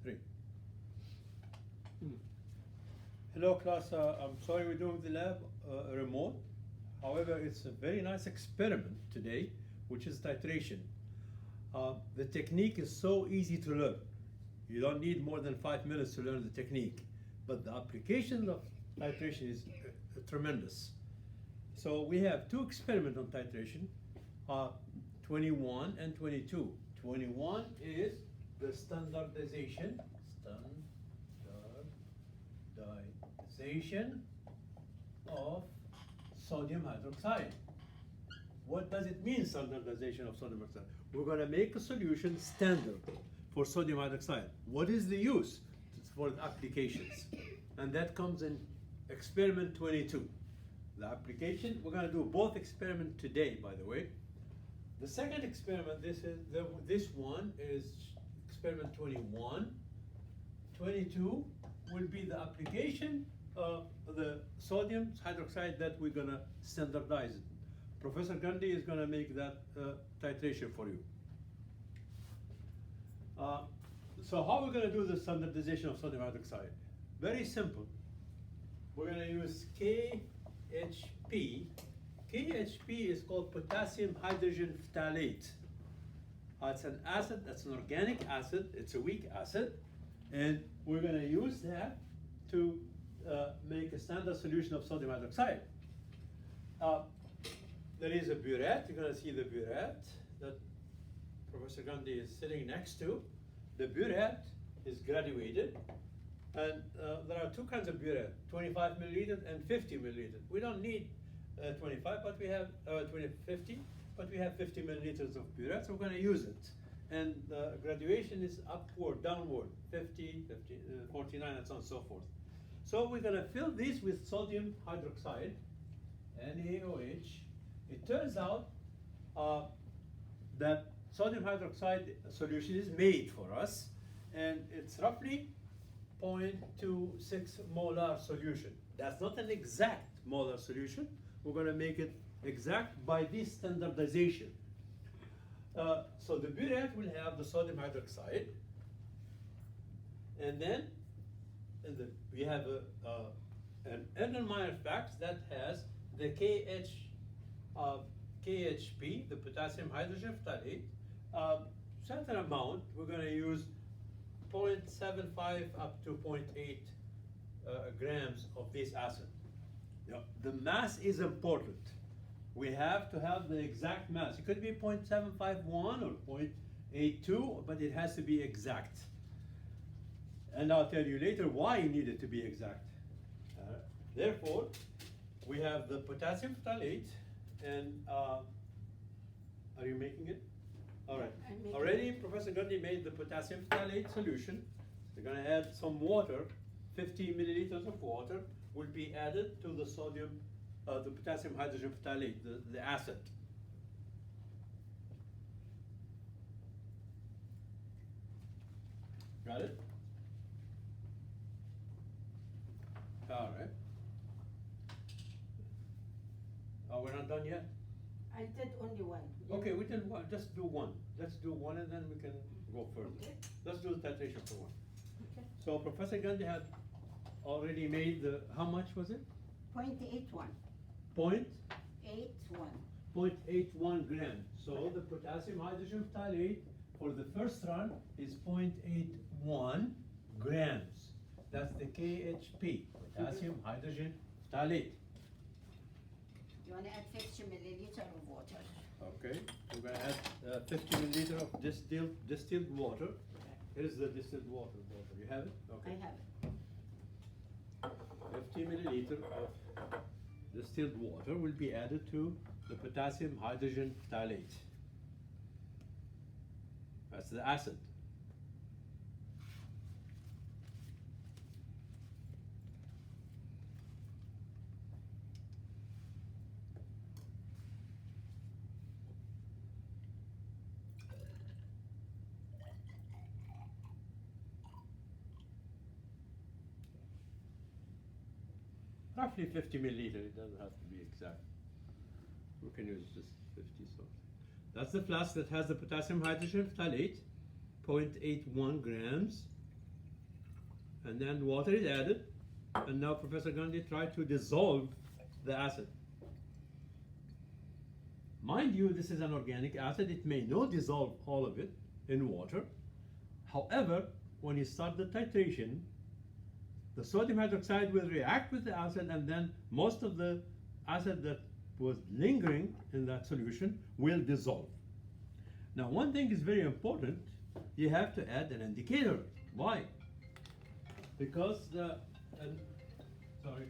3. Hello class, I'm sorry we're doing the lab remote. However, it's a very nice experiment today, which is titration. The technique is so easy to learn. You don't need more than 5 minutes to learn the technique, but the application of titration is tremendous. So we have 2 experiments on titration, 21 and 22. 21 is the standardization of sodium hydroxide. What does it mean, standardization of sodium hydroxide? We're going to make a solution standard for sodium hydroxide. What is the use? It's for the applications. And that comes in experiment 22. The application, we're going to do both experiments today, by the way. The second experiment, this one is experiment 21. 22 will be the application of the sodium hydroxide that we're going to standardize it. Professor Gandhi is going to make that titration for you. So how are we going to do the standardization of sodium hydroxide? Very simple. We're going to use KHP. KHP is called potassium hydrogen phthalate. It's an acid, that's an organic acid, it's a weak acid, and we're going to use that to make a standard solution of sodium hydroxide. There is a burette, you're going to see the burette that Professor Gandhi is sitting next to. The burette is graduated, and there are 2 kinds of burette, 25 milliliters and 50 milliliters. We don't need 25, but we have 50, but we have 50 milliliters of burette, so we're going to use it. And the graduation is upward, downward, 50, 49, and so on and so forth. So we're going to fill this with sodium hydroxide, NaOH. It turns out that sodium hydroxide solution is made for us, and it's roughly 0.26 molar solution. That's not an exact molar solution. We're going to make it exact by this standardization. So the burette will have the sodium hydroxide, and then we have an Erlenmeyer fact that has the KHP, the potassium hydrogen phthalate, certain amount. We're going to use 0.75 up to 0.8 grams of this acid. Now, the mass is important. We have to have the exact mass. It could be 0.751 or 0.82, but it has to be exact. And I'll tell you later why you need it to be exact. Therefore, we have the potassium phthalate, and are you making it? All right. Already, Professor Gandhi made the potassium phthalate solution. We're going to add some water. 50 milliliters of water will be added to the sodium, the potassium hydrogen phthalate, the acid. Got it? All right. Oh, we're not done yet? I did only one. Okay, we did one. Just do one. Let's do one and then we can go further. Okay. Let's do the titration for one. Okay. So Professor Gandhi had already made the, how much was it? 0.81. Point? 81. 0.81 grams. So the potassium hydrogen phthalate for the first run is 0.81 grams. That's the KHP, potassium hydrogen phthalate. You want to add 50 milliliter of water? Okay, we're going to add 50 milliliter of distilled water. Here's the distilled water. You have it? Okay. I have it. 50 milliliter of distilled water will be added to the potassium hydrogen phthalate. That's the acid. Roughly 50 milliliter, it doesn't have to be exact. We can use just 50 something. That's the flask that has the potassium hydrogen phthalate, 0.81 grams. and then water is added, and now Professor Gandhi tried to dissolve the acid. Mind you, this is an organic acid. It may not dissolve all of it in water. However, when you start the titration, the sodium hydroxide will react with the acid, and then most of the acid that was lingering in that solution will dissolve. Now, one thing is very important. You have to add an indicator. Why? Because sorry.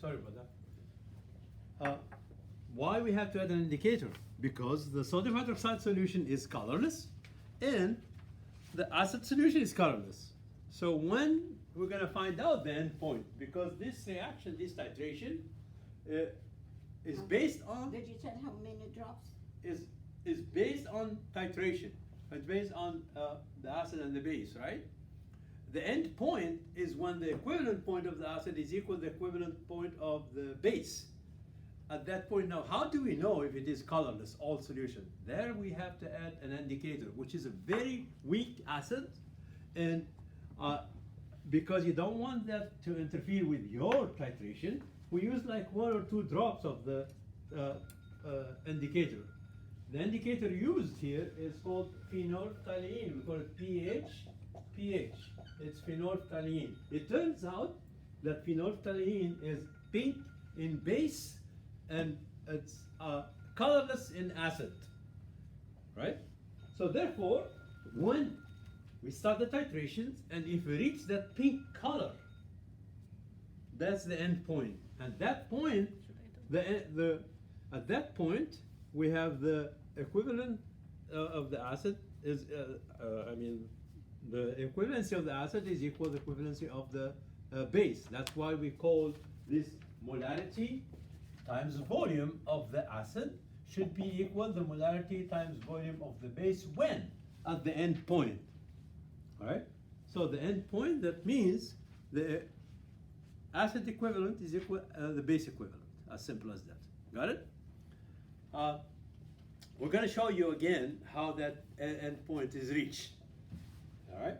Sorry about that. Why we have to add an indicator? Because the sodium hydroxide solution is colorless and the acid solution is colorless. So when we're going to find out the end point, because this reaction, this titration, is based on. Did you tell how many drops? Is based on titration. It's based on the acid and the base, right? The end point is when the equivalent point of the acid is equal to the equivalent point of the base. At that point now, how do we know if it is colorless, all solution? There we have to add an indicator, which is a very weak acid, and because you don't want that to interfere with your titration, we use like 1 or 2 drops of the indicator. The indicator used here is called phenolphthalein. We call it pH. It's phenolphthalein. It turns out that phenolphthalein is pink in base and it's colorless in acid, right? So therefore, when we start the titrations, and if we reach that pink color, that's the end point. At that point, at that point, we have the equivalent of the acid is, the equivalency of the acid is equal to the equivalency of the base. That's why we call this molarity times volume of the acid should be equal to the molarity times volume of the base when? At the end point. All right? So the end point, that means the acid equivalent is equal the base equivalent. As simple as that. Got it? We're going to show you again how that end point is reached. All right?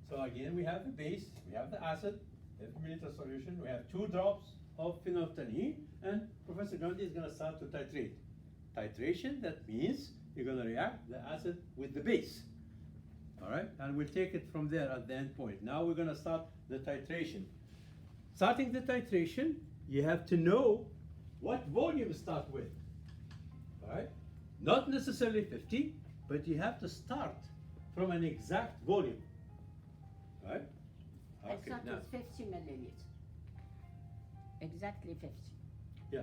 So again, we have the base, we have the acid, every milliliter solution, we have 2 drops of phenolphthalein, and Professor Gandhi is going to start to titrate. Titration, that means you're going to react the acid with the base. All right? And we'll take it from there at the end point. Now we're going to start the titration. Starting the titration, you have to know what volume to start with. All right? Not necessarily 50, but you have to start from an exact volume. All right? I thought it was 50 milliliters. Exactly 50. Yeah.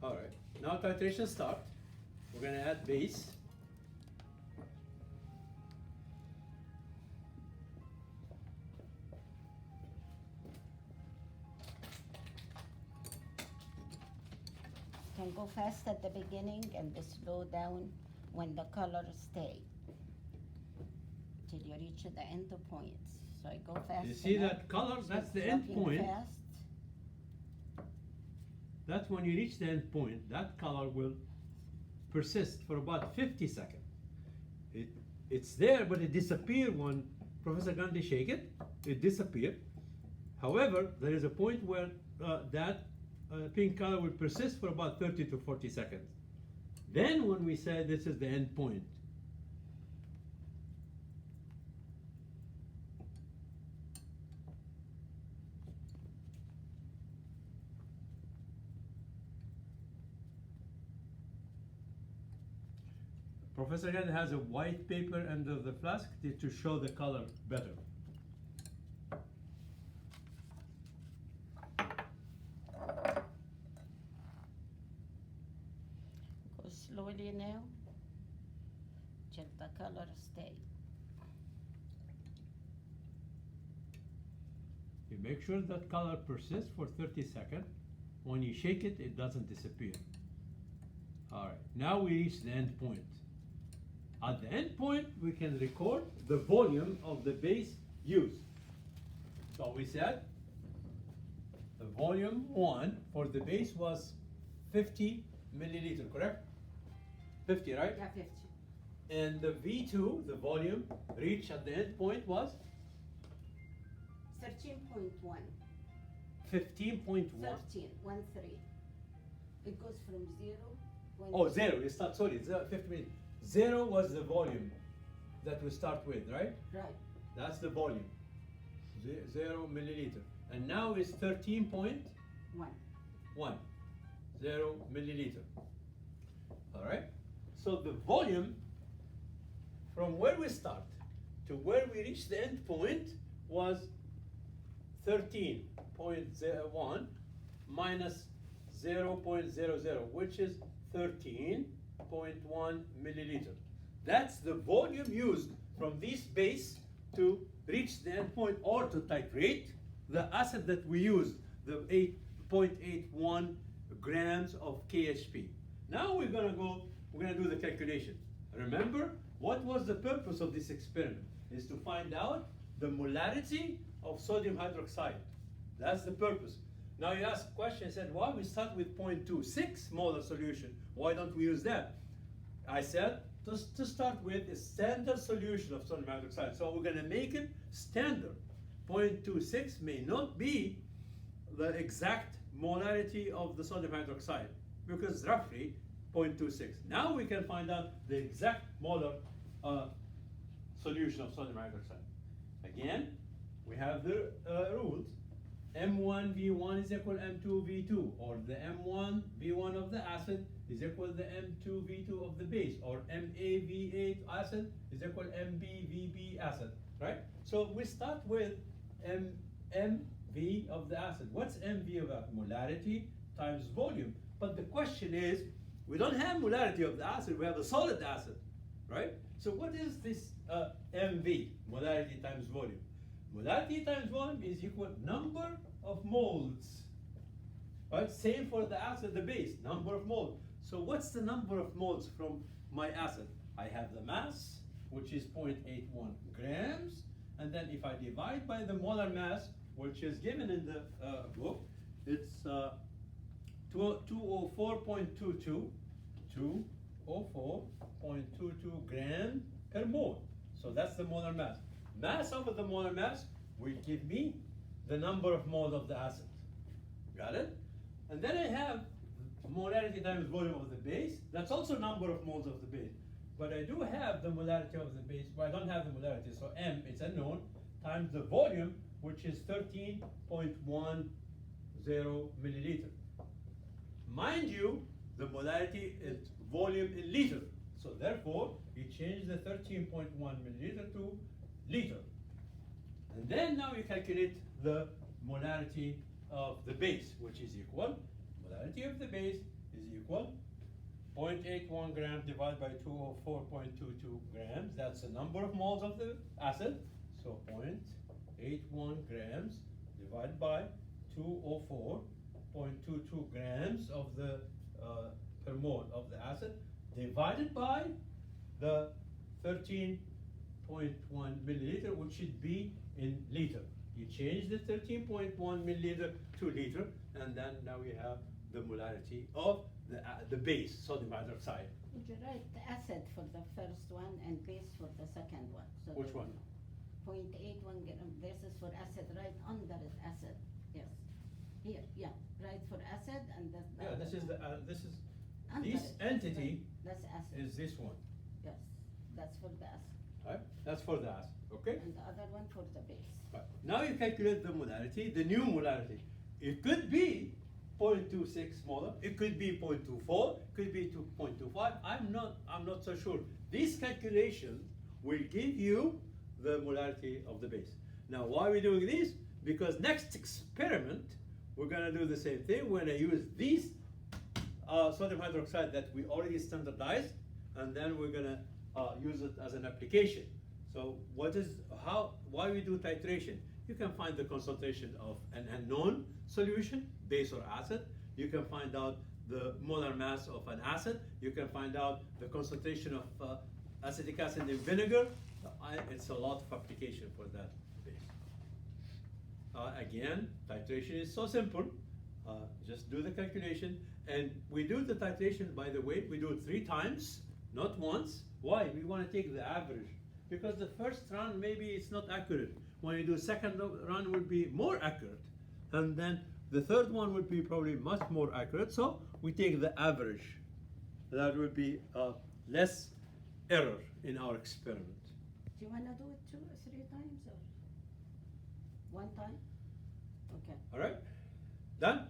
All right. Now titration start. We're going to add base. Can go fast at the beginning and slow down when the color stay till you reach the end point. So I go fast. You see that color? That's the end point. Fast. That's when you reach the end point. That color will persist for about 50 seconds. It's there, but it disappears when Professor Gandhi shake it. It disappears. However, there is a point where that pink color will persist for about 30 to 40 seconds. Then when we say this is the end point. Professor Gandhi has a white paper under the flask to show the color better. Go slowly now till the color stay. You make sure that color persists for 30 seconds. When you shake it, it doesn't disappear. All right, now we reach the end point. At the end point, we can record the volume of the base used. So we said the volume 1 for the base was 50 milliliter, correct? 50, right? Yeah, 50. And the V2, the volume reached at the end point was 13.1. 15.1. 13, 1 3. It goes from 0. Oh, 0. You start, sorry, 50 milliliter. 0 was the volume that we start with, right? Right. That's the volume. 0 milliliter. And now it's 13.1. 1. 0 milliliter. All right? So the volume from where we start to where we reach the end point was 13.01 minus 0.00, which is 13.1 milliliter. That's the volume used from this base to reach the end point or to titrate the acid that we used, the 8.81 grams of KHP. Now we're gonna do the calculation. Remember, what was the purpose of this experiment? Is to find out the molarity of sodium hydroxide. That's the purpose. Now you ask a question, said, why we start with 0.26 molar solution? Why don't we use that? I said, to start with a standard solution of sodium hydroxide. So we're gonna make it standard. 0.26 may not be the exact molarity of the sodium hydroxide, because roughly 0.26. Now we can find out the exact molar solution of sodium hydroxide. Again, we have the rules. M1V1 is equal to M2V2, or the M1V1 of the acid is equal to the M2V2 of the base, or MAV8 acid is equal to MBVB acid, right? So we start with MV of the acid. What's MV of that? Molarity times volume. But the question is, we don't have molarity of the acid, we have a solid acid, right? So what is this MV, molarity times volume? Molarity times volume is equal to number of moles, right? Same for the acid, the base, number of moles. So what's the number of moles from my acid? I have the mass, which is 0.81 grams, and then if I divide by the molar mass, which is given in the book, it's 204.22 gram per mole. So that's the molar mass. Mass over the molar mass will give me the number of moles of the acid. Got it? And then I have molarity times volume of the base. That's also number of moles of the base. But I do have the molarity of the base, but I don't have the molarity. So M, it's unknown, times the volume, which is 13.10 milliliter. Mind you, the molarity is volume in liter. So therefore, you change the 13.1 milliliter to liter. And then now you calculate the molarity of the base, which is equal, molarity of the base is equal 0.81 grams divided by 204.22 grams. That's the number of moles of the acid. So 0.81 grams divided by 204.22 grams of the per mole of the acid, divided by the 13.1 milliliter, which should be in liter. You change the 13.1 milliliter to liter, and then now we have the molarity of the base, sodium hydroxide. Would you write the acid for the first one and base for the second one? So Which one? 0.81 versus for acid, right under it, acid. Yes. Here, yeah. Right for acid and the Yeah, this is under this it. entity That's acid. is this one, Yes. That's for the acid. right? That's for the acid, okay? And the other one for the base. Right. Now you calculate the molarity, the new molarity. It could be 0.26 molar, it could be 0.24, could be 2.25. I'm not so sure. This calculation will give you the molarity of the base. Now, why are we doing this? Because next experiment, we're gonna do the same thing. We're gonna use this sodium hydroxide that we already standardized, and then we're gonna use it as an application. So why we do titration? You can find the concentration of an unknown solution, base or acid. You can find out the molar mass of an acid. You can find out the concentration of acetic acid in vinegar. It's a lot of application for that base. Again, titration is so simple. Just do the calculation, and we do the titration, by the way, we do it 3 times, not once. Why? We want to take the average, because the first run maybe it's not accurate. When you do second run will be more accurate, and then the third one will be probably much more accurate. So we take the average. That will be less error in our experiment. Do you want to do it 2 or 3 times or 1 time? Okay. All right, done.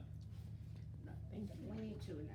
22 now.